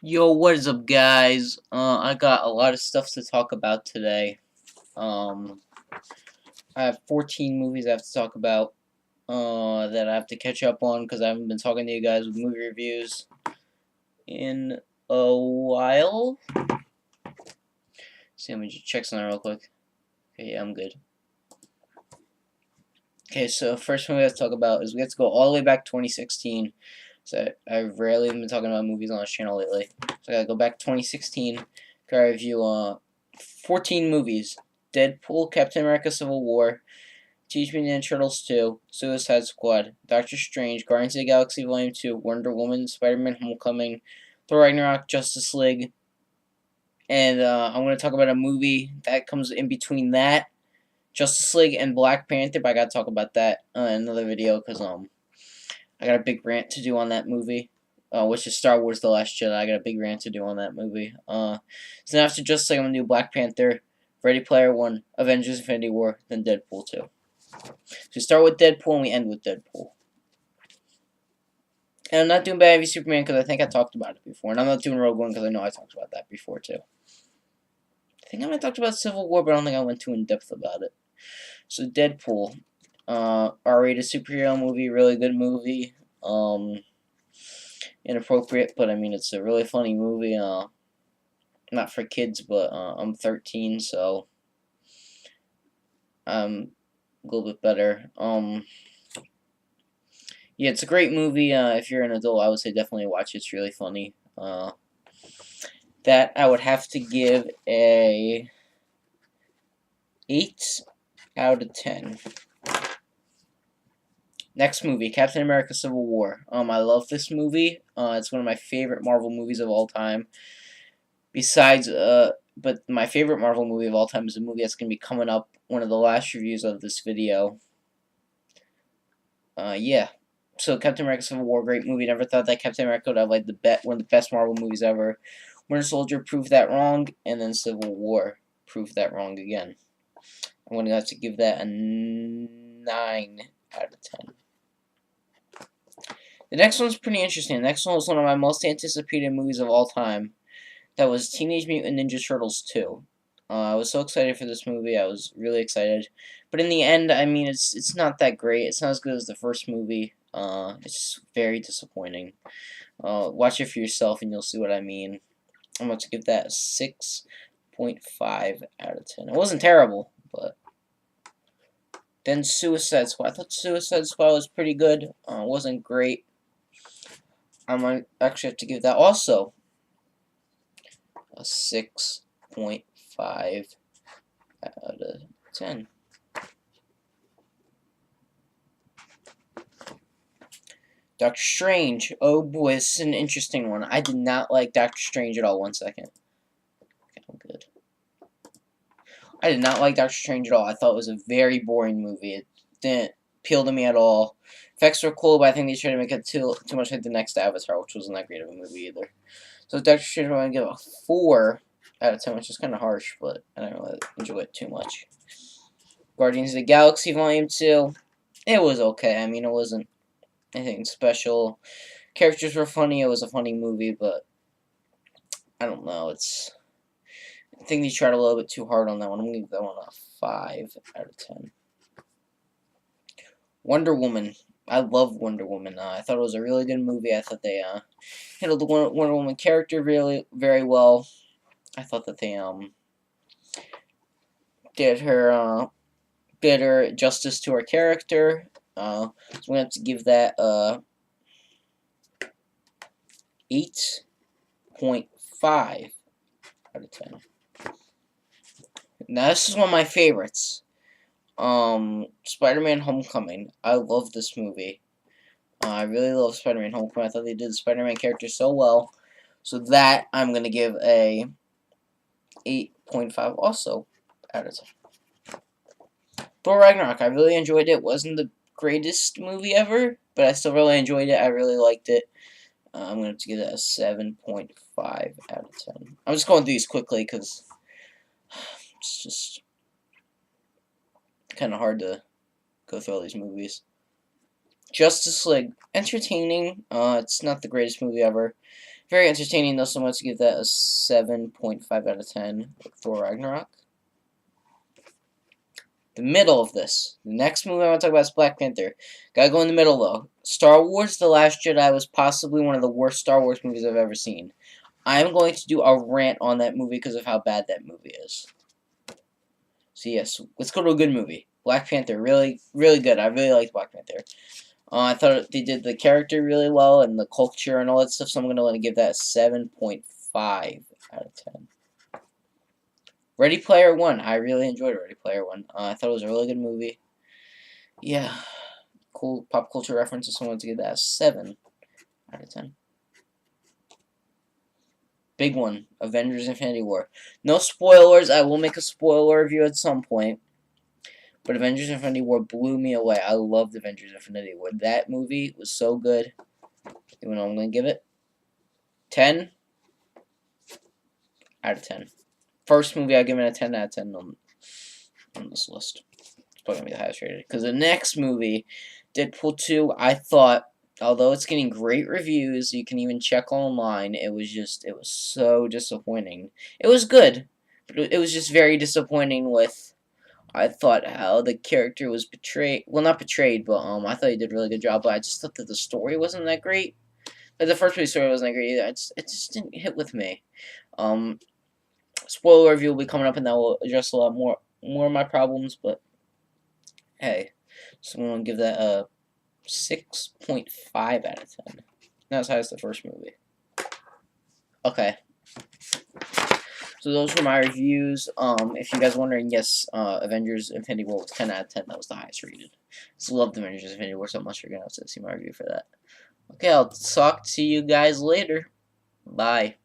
Yo, what is up, guys? I got a lot of stuff to talk about today. Um, I have 14 movies I have to talk about. That I have to catch up on because I haven't been talking to you guys with movie reviews in a while. See, let me just check something real quick. Okay, yeah, I'm good. Okay, so first movie I have to talk about is we have to go all the way back to 2016. So I've rarely been talking about movies on this channel lately. So I gotta go back to 2016. Gotta review 14 movies: Deadpool, Captain America: Civil War, Teenage Mutant Ninja Turtles 2, Suicide Squad, Doctor Strange, Guardians of the Galaxy Volume 2, Wonder Woman, Spider-Man: Homecoming, Thor: Ragnarok, Justice League, and I'm gonna talk about a movie that comes in between that, Justice League, and Black Panther. But I gotta talk about that in another video because I got a big rant to do on that movie, which is Star Wars: The Last Jedi. I got a big rant to do on that movie. So after Justice League, I'm gonna do Black Panther, Ready Player One, Avengers: Infinity War, then Deadpool 2. So we start with Deadpool and we end with Deadpool. And I'm not doing Batman v Superman because I think I talked about it before, and I'm not doing Rogue One because I know I talked about that before too. I think I might have talked about Civil War, but I don't think I went too in depth about it. So Deadpool, R-rated superhero movie, really good movie. Inappropriate, but I mean it's a really funny movie. Not for kids, but I'm 13, so I'm a little bit better. Yeah, it's a great movie. If you're an adult, I would say definitely watch it. It's really funny. That I would have to give a 8 out of 10. Next movie, Captain America: Civil War. I love this movie. It's one of my favorite Marvel movies of all time. Besides, but my favorite Marvel movie of all time is a movie that's gonna be coming up. One of the last reviews of this video. Yeah. So Captain America: Civil War, great movie. Never thought that Captain America would have like one of the best Marvel movies ever. Winter Soldier proved that wrong, and then Civil War proved that wrong again. I'm gonna have to give that a 9 out of 10. The next one's pretty interesting. The next one was one of my most anticipated movies of all time. That was Teenage Mutant Ninja Turtles 2. I was so excited for this movie. I was really excited, but in the end, I mean, it's not that great. It's not as good as the first movie. It's very disappointing. Watch it for yourself, and you'll see what I mean. I'm going to give that a 6.5 out of 10. It wasn't terrible, but then Suicide Squad. I thought Suicide Squad was pretty good. It wasn't great. I might actually have to give that also a 6.5 out of 10. Doctor Strange. Oh boy, this is an interesting one. I did not like Doctor Strange at all. 1 second. Okay, I'm good. I did not like Doctor Strange at all. I thought it was a very boring movie. It didn't appeal to me at all. Effects were cool, but I think they tried to make it too much like the next Avatar, which wasn't that great of a movie either. So Doctor Strange, I'm going to give a 4 out of 10, which is kind of harsh, but I don't really enjoy it too much. Guardians of the Galaxy Volume 2. It was okay. I mean, it wasn't anything special. Characters were funny. It was a funny movie, but I don't know. I think they tried a little bit too hard on that one. I'm gonna give that one a 5 out of 10. Wonder Woman. I love Wonder Woman. I thought it was a really good movie. I thought they handled the Wonder Woman character really very well. I thought that they did her justice to her character. So I'm gonna have to give that 8.5 out of 10. Now this is one of my favorites. Spider-Man: Homecoming. I love this movie. I really love Spider-Man: Homecoming. I thought they did the Spider-Man character so well. So that I'm gonna give a 8.5 also out of 10. Thor: Ragnarok. I really enjoyed it. Wasn't the greatest movie ever, but I still really enjoyed it. I really liked it. I'm gonna have to give that a 7.5 out of 10. I'm just going through these quickly because it's just kind of hard to go through all these movies. Justice League, entertaining. It's not the greatest movie ever. Very entertaining, though, so much to give that a 7.5 out of 10. Thor Ragnarok. The middle of this. The next movie I want to talk about is Black Panther. Gotta go in the middle, though. Star Wars The Last Jedi was possibly one of the worst Star Wars movies I've ever seen. I'm going to do a rant on that movie because of how bad that movie is. So yes, let's go to a good movie. Black Panther, really, really good. I really liked Black Panther. I thought they did the character really well and the culture and all that stuff, so I'm going to give that a 7.5 out of 10. Ready Player One. I really enjoyed Ready Player One. I thought it was a really good movie. Yeah, cool pop culture references, so I wanted to give that a 7 out of 10. Big one, Avengers Infinity War. No spoilers, I will make a spoiler review at some point. But Avengers Infinity War blew me away. I loved Avengers Infinity War. That movie was so good. You know what I'm going to give it? 10 out of 10. First movie I've given a 10 out of 10 on this list. It's probably going to be the highest rated. Because the next movie, Deadpool 2, I thought, although it's getting great reviews, you can even check online, it was so disappointing. It was good, but it was just very disappointing with, I thought, how the character was betrayed. Well, not betrayed, but I thought he did a really good job, but I just thought that the story wasn't that great. Like, the first movie story wasn't that great either. It just didn't hit with me. Spoiler review will be coming up, and that will address a lot more of my problems, but hey, so I'm going to give that a 6.5 out of 10. Not as high as the first movie. Okay. So those were my reviews. If you guys are wondering, yes, Avengers Infinity War was 10 out of 10. That was the highest rated. So loved Avengers Infinity War so much you're going to have to see my review for that. Okay, I'll talk to you guys later. Bye.